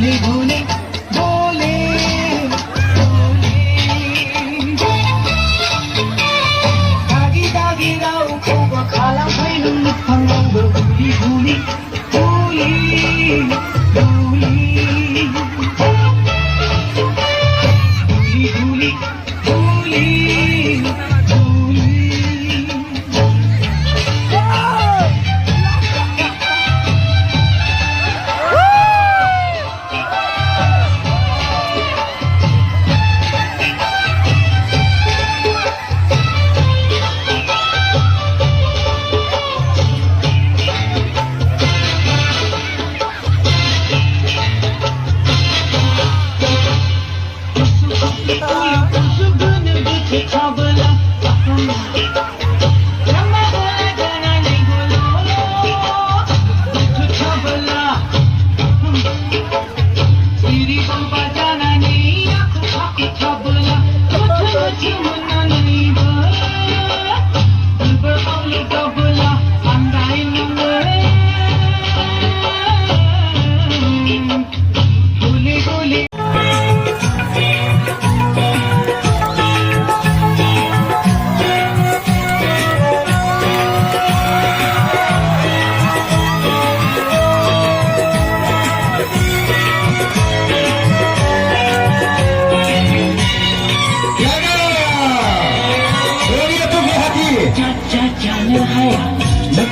भोले भोले भोले दागी दागी रावखौबो खालामबाय नों मोगथाङावबो भुलि भुलि भुलि भुलि भुलि भुलि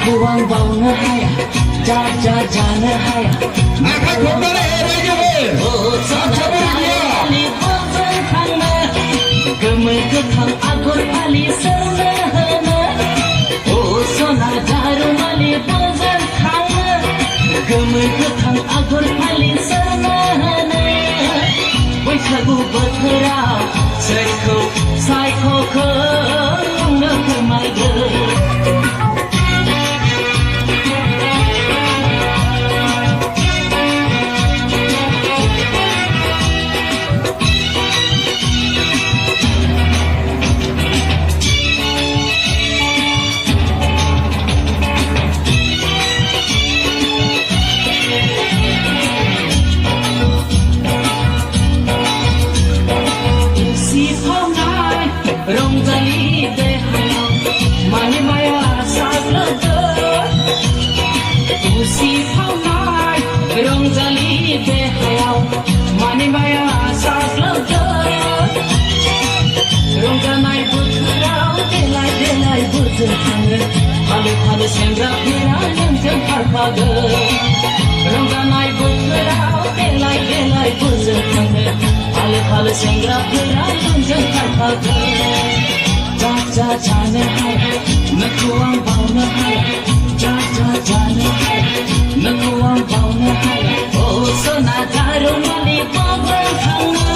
Kuang bau na hai, ja ja ja na hai. Akan kota le raja le. Oh, sahaja ali bozan khana. Gemuk khang agur ali sarna hana. Oh, sona jaru ali bozan khana. Gemuk khang agur ali sarna hana. Waisagu bothra, saiko ko na kumai ge. Hale sengra phira jam parpaga ronganai botrao delai buzan khane hale sengra phira jam parpaga ja ja jane hai nakuang bauna hai ja ja jane hai nakuang bauna hai oh sona jaro mali bagan khana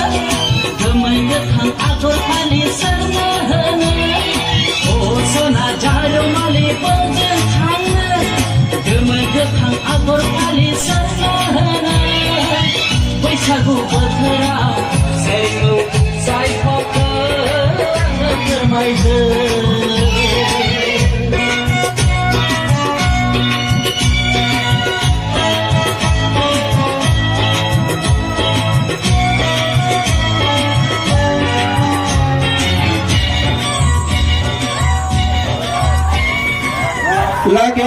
gamai khang ator khali sarna hana oh sona jaro mali bagan khana gamai khang ator khali sarna hana waisagu bothra sai khokha kermai de like